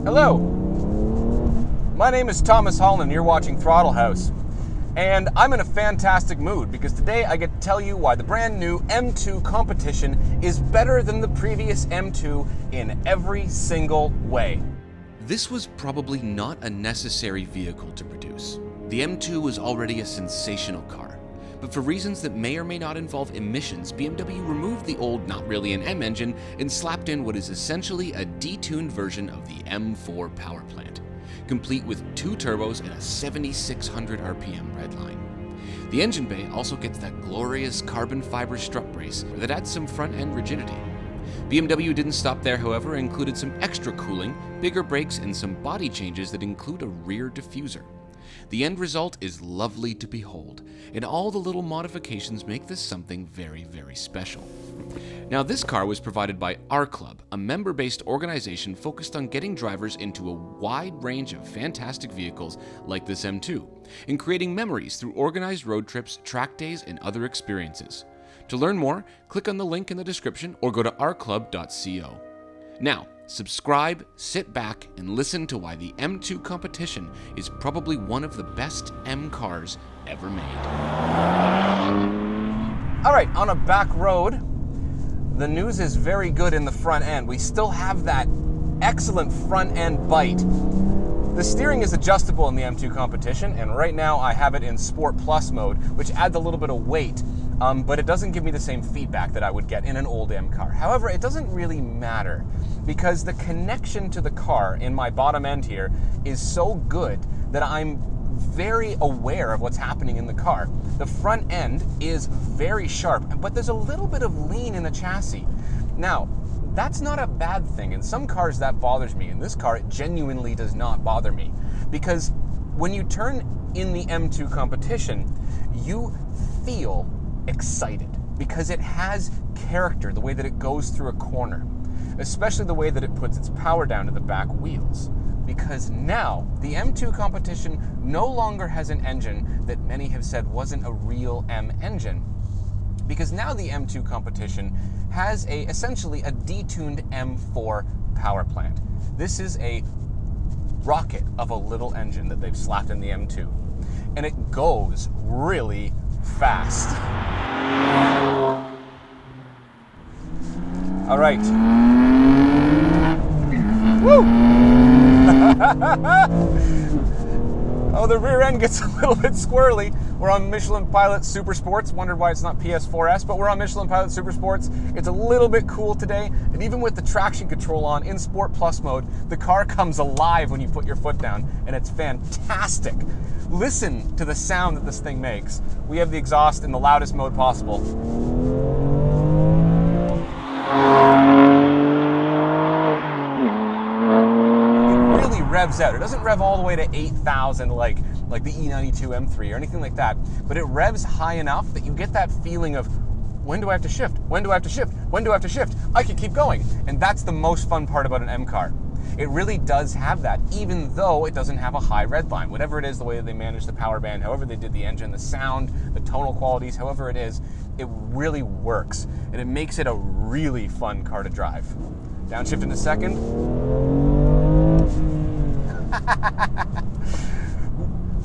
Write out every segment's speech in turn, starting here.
Hello, my name is Thomas Holland and you're watching Throttle House. And I'm in a fantastic mood because today I get to tell you why the brand new M2 Competition is better than the previous M2 in every single way. This was probably not a necessary vehicle to produce. The M2 was already a sensational car, but for reasons that may or may not involve emissions, BMW removed the old not really an M engine and slapped in what is essentially a detuned version of the M4 power plant, complete with 2 turbos and a 7,600 RPM redline. The engine bay also gets that glorious carbon fiber strut brace that adds some front-end rigidity. BMW didn't stop there, however, and included some extra cooling, bigger brakes, and some body changes that include a rear diffuser. The end result is lovely to behold, and all the little modifications make this something very, very special. Now, this car was provided by our club, a member-based organization focused on getting drivers into a wide range of fantastic vehicles like this M2, and creating memories through organized road trips, track days, and other experiences. To learn more, click on the link in the description or go to ourclub.co. Now, subscribe, sit back, and listen to why the M2 Competition is probably one of the best M cars ever made. All right, on a back road, the news is very good in the front end. We still have that excellent front end bite. The steering is adjustable in the M2 Competition, and right now I have it in Sport Plus mode, which adds a little bit of weight, but it doesn't give me the same feedback that I would get in an old M car. However, it doesn't really matter because the connection to the car in my bottom end here is so good that I'm very aware of what's happening in the car. The front end is very sharp, but there's a little bit of lean in the chassis. Now, that's not a bad thing. In some cars that bothers me. In this car, it genuinely does not bother me because when you turn in the M2 Competition, you feel excited because it has character, the way that it goes through a corner, especially the way that it puts its power down to the back wheels. Because now the M2 Competition no longer has an engine that many have said wasn't a real M engine. Because now the M2 Competition has essentially a detuned M4 power plant. This is a rocket of a little engine that they've slapped in the M2. And it goes really fast. All right. Woo! Oh, the rear end gets a little bit squirrely. We're on Michelin Pilot Super Sports. Wondered why it's not PS4S, but we're on Michelin Pilot Super Sports. It's a little bit cool today, and even with the traction control on in Sport Plus mode, the car comes alive when you put your foot down, and it's fantastic. Listen to the sound that this thing makes. We have the exhaust in the loudest mode possible. Revs out. It doesn't rev all the way to 8,000 like the E92 M3 or anything like that, but it revs high enough that you get that feeling of, when do I have to shift? When do I have to shift? When do I have to shift? I can keep going. And that's the most fun part about an M car. It really does have that, even though it doesn't have a high red line. Whatever it is, the way that they manage the power band, however they did the engine, the sound, the tonal qualities, however it is, it really works. And it makes it a really fun car to drive. Downshift in a second.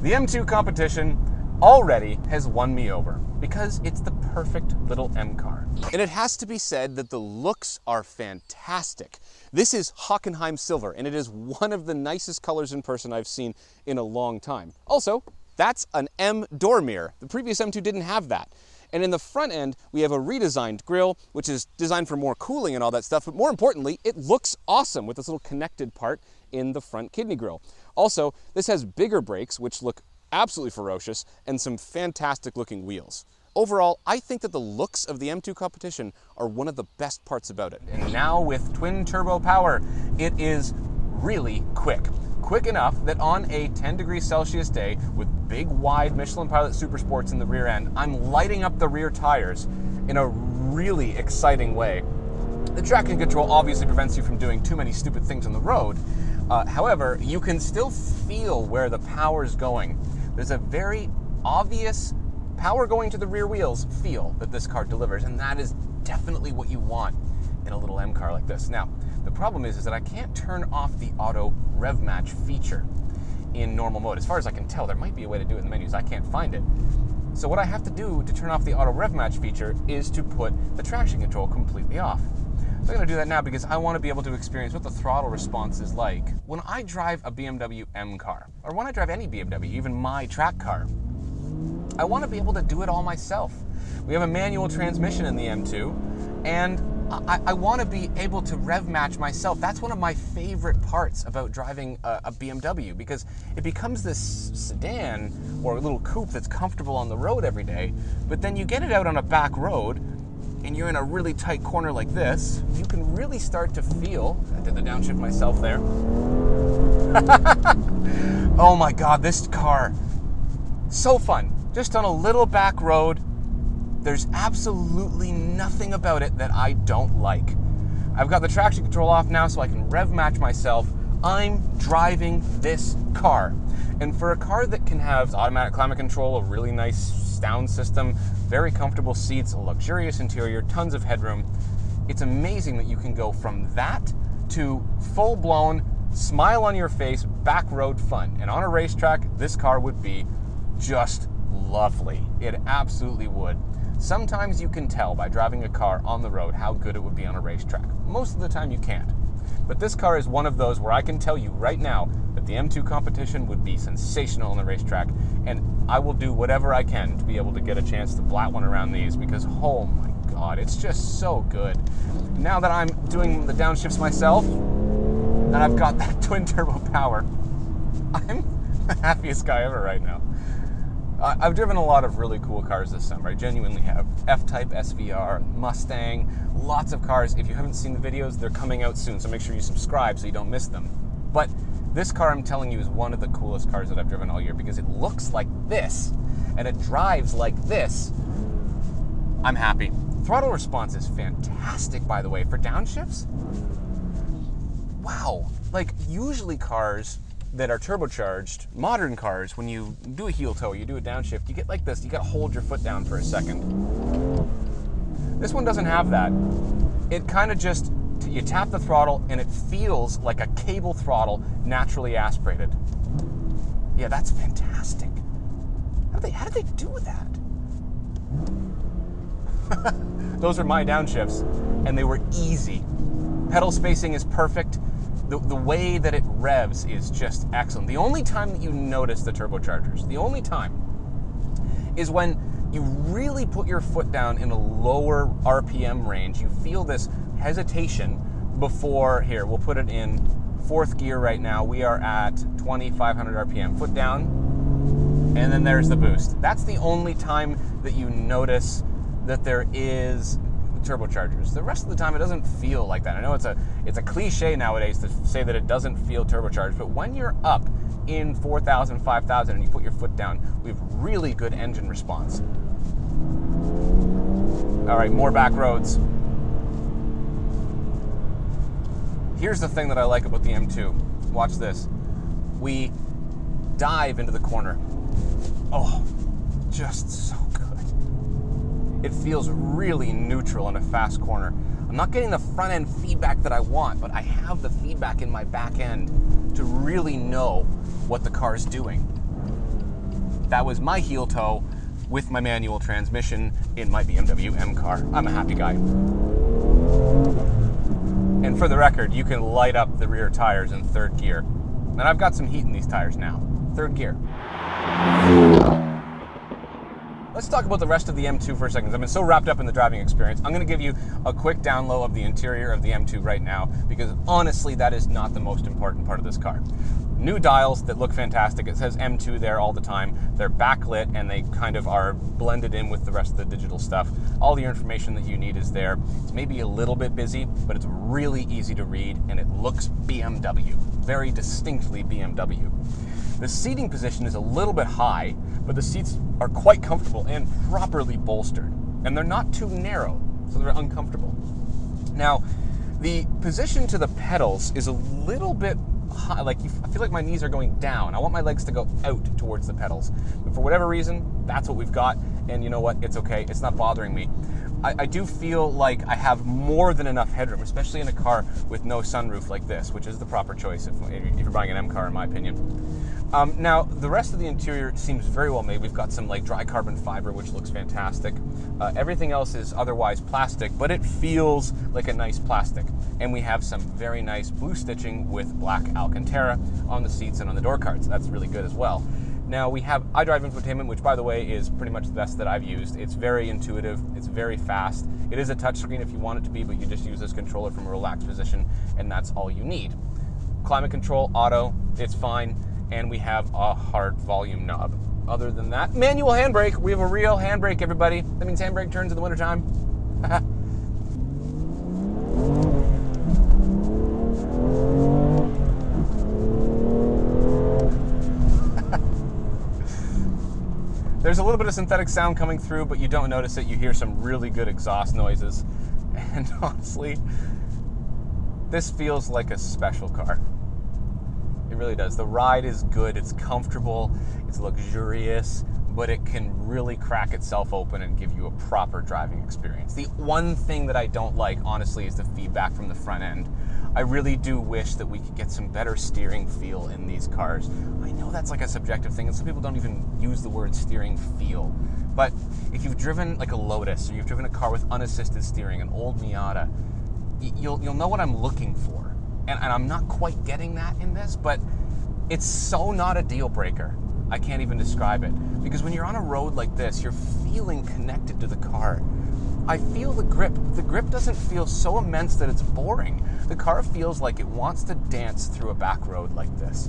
The M2 Competition already has won me over because it's the perfect little M car. And it has to be said that the looks are fantastic. This is Hockenheim Silver, and it is one of the nicest colors in person I've seen in a long time. Also, that's an M door mirror. The previous M2 didn't have that. And in the front end, we have a redesigned grille, which is designed for more cooling and all that stuff. But more importantly, it looks awesome with this little connected part in the front kidney grille. Also, this has bigger brakes, which look absolutely ferocious, and some fantastic looking wheels. Overall, I think that the looks of the M2 Competition are one of the best parts about it. And now with twin turbo power, it is really quick. Quick enough that on a 10 degrees Celsius day with big wide Michelin Pilot Super Sports in the rear end, I'm lighting up the rear tires in a really exciting way. The traction control obviously prevents you from doing too many stupid things on the road. However, you can still feel where the power's going. There's a very obvious power going to the rear wheels feel that this car delivers, and that is definitely what you want in a little M car like this. Now, the problem is that I can't turn off the auto rev match feature in normal mode. As far as I can tell, there might be a way to do it in the menus. I can't find it. So what I have to do to turn off the auto rev match feature is to put the traction control completely off. So I'm going to do that now because I want to be able to experience what the throttle response is like when I drive a BMW M car, or when I drive any BMW, even my track car. I want to be able to do it all myself. We have a manual transmission in the M2, and I want to be able to rev match myself. That's one of my favorite parts about driving a BMW, because it becomes this sedan or a little coupe that's comfortable on the road every day, but then you get it out on a back road and you're in a really tight corner like this, you can really start to feel, I did the downshift myself there. Oh my God, this car, so fun. Just on a little back road. There's absolutely nothing about it that I don't like. I've got the traction control off now so I can rev match myself. I'm driving this car. And for a car that can have automatic climate control, a really nice sound system, very comfortable seats, a luxurious interior, tons of headroom, it's amazing that you can go from that to full-blown, smile on your face, back road fun. And on a racetrack, this car would be just lovely. It absolutely would. Sometimes you can tell by driving a car on the road how good it would be on a racetrack. Most of the time you can't. But this car is one of those where I can tell you right now that the M2 Competition would be sensational on the racetrack, and I will do whatever I can to be able to get a chance to blat one around these, because oh my God, it's just so good. Now that I'm doing the downshifts myself, and I've got that twin turbo power, I'm the happiest guy ever right now. I've driven a lot of really cool cars this summer. I genuinely have. F-Type SVR, Mustang, lots of cars. If you haven't seen the videos, they're coming out soon, so make sure you subscribe so you don't miss them. But this car, I'm telling you, is one of the coolest cars that I've driven all year, because it looks like this, and it drives like this. I'm happy. Throttle response is fantastic, by the way, for downshifts. Wow. Like, usually cars that are turbocharged, modern cars, when you do a heel toe, you do a downshift, you get like this, you gotta hold your foot down for a second. This one doesn't have that. It kind of just, you tap the throttle and it feels like a cable throttle naturally aspirated. Yeah, that's fantastic. How did they do that? Those are my downshifts, and they were easy. Pedal spacing is perfect. The way that it revs is just excellent. The only time that you notice the turbochargers, the only time, is when you really put your foot down in a lower RPM range. You feel this hesitation before, here, we'll put it in 4th gear right now. We are at 2,500 RPM. Foot down, and then there's the boost. That's the only time that you notice that there is turbochargers. The rest of the time, it doesn't feel like that. I know it's a cliche nowadays to say that it doesn't feel turbocharged, but when you're up in 4,000, 5,000, and you put your foot down, we have really good engine response. All right, more back roads. Here's the thing that I like about the M2. Watch this. We dive into the corner. Oh, just so good. It feels really neutral in a fast corner. I'm not getting the front end feedback that I want, but I have the feedback in my back end to really know what the car is doing. That was my heel toe with my manual transmission in my BMW M car. I'm a happy guy. And for the record, you can light up the rear tires in 3rd gear. And I've got some heat in these tires now. 3rd gear. Let's talk about the rest of the M2 for a second. I've been so wrapped up in the driving experience. I'm going to give you a quick down low of the interior of the M2 right now, because honestly, that is not the most important part of this car. New dials that look fantastic. It says M2 there all the time. They're backlit, and they kind of are blended in with the rest of the digital stuff. All the information that you need is there. It's maybe a little bit busy, but it's really easy to read, and it looks BMW. Very distinctly BMW. The seating position is a little bit high, but the seats are quite comfortable and properly bolstered. And they're not too narrow, so they're uncomfortable. Now, the position to the pedals is a little bit high, I feel like my knees are going down. I want my legs to go out towards the pedals. But for whatever reason, that's what we've got, and you know what? It's okay. It's not bothering me. I do feel like I have more than enough headroom, especially in a car with no sunroof like this, which is the proper choice if you're buying an M car, in my opinion. Now, the rest of the interior seems very well made. We've got some like dry carbon fiber, which looks fantastic. Everything else is otherwise plastic, but it feels like a nice plastic. And we have some very nice blue stitching with black Alcantara on the seats and on the door cards. That's really good as well. Now we have iDrive infotainment, which by the way is pretty much the best that I've used. It's very intuitive, it's very fast. It is a touchscreen if you want it to be, but you just use this controller from a relaxed position, and that's all you need. Climate control, auto, it's fine. And we have a hard volume knob. Other than that, manual handbrake. We have a real handbrake, everybody. That means handbrake turns in the wintertime. There's a little bit of synthetic sound coming through, but you don't notice it. You hear some really good exhaust noises. And honestly, this feels like a special car. It really does. The ride is good, it's comfortable, it's luxurious, but it can really crack itself open and give you a proper driving experience. The one thing that I don't like, honestly, is the feedback from the front end. I really do wish that we could get some better steering feel in these cars. I know that's like a subjective thing, and some people don't even use the word steering feel. But if you've driven like a Lotus, or you've driven a car with unassisted steering, an old Miata, you'll know what I'm looking for. And I'm not quite getting that in this, but it's so not a deal breaker. I can't even describe it. Because when you're on a road like this, you're feeling connected to the car. I feel the grip. The grip doesn't feel so immense that it's boring. The car feels like it wants to dance through a back road like this.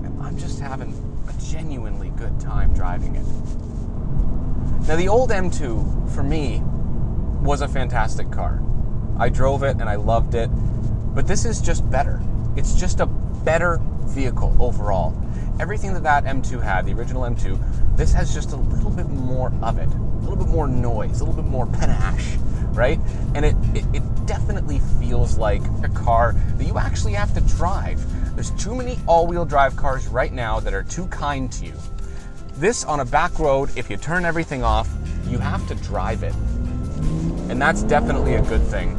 And I'm just having a genuinely good time driving it. Now the old M2, for me, was a fantastic car. I drove it and I loved it. But this is just better. It's just a better vehicle overall. Everything that M2 had, the original M2, this has just a little bit more of it. A little bit more noise, a little bit more panache, right? And it definitely feels like a car that you actually have to drive. There's too many all-wheel drive cars right now that are too kind to you. This, on a back road, if you turn everything off, you have to drive it. And that's definitely a good thing.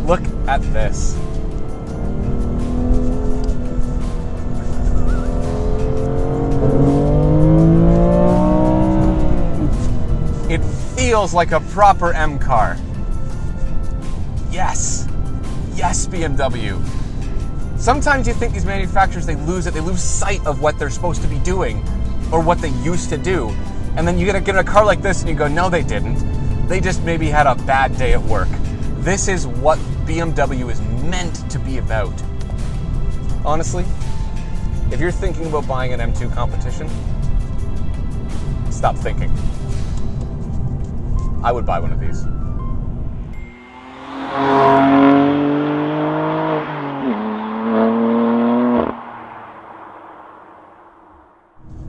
Look at this. It feels like a proper M car. Yes. Yes, BMW. Sometimes you think these manufacturers, they lose sight of what they're supposed to be doing or what they used to do. And then you get in a car like this and you go, no, they didn't. They just maybe had a bad day at work. This is what BMW is meant to be about. Honestly, if you're thinking about buying an M2 Competition, stop thinking. I would buy one of these.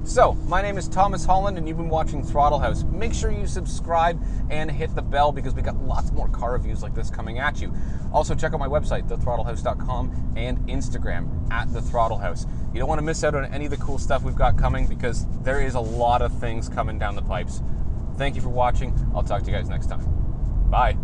So, my name is Thomas Holland and you've been watching Throttle House. Make sure you subscribe and hit the bell because we got lots more car reviews like this coming at you. Also, check out my website, thethrottle.house.com, and Instagram, @thethrottle.house. You don't want to miss out on any of the cool stuff we've got coming because there is a lot of things coming down the pipes. Thank you for watching. I'll talk to you guys next time. Bye.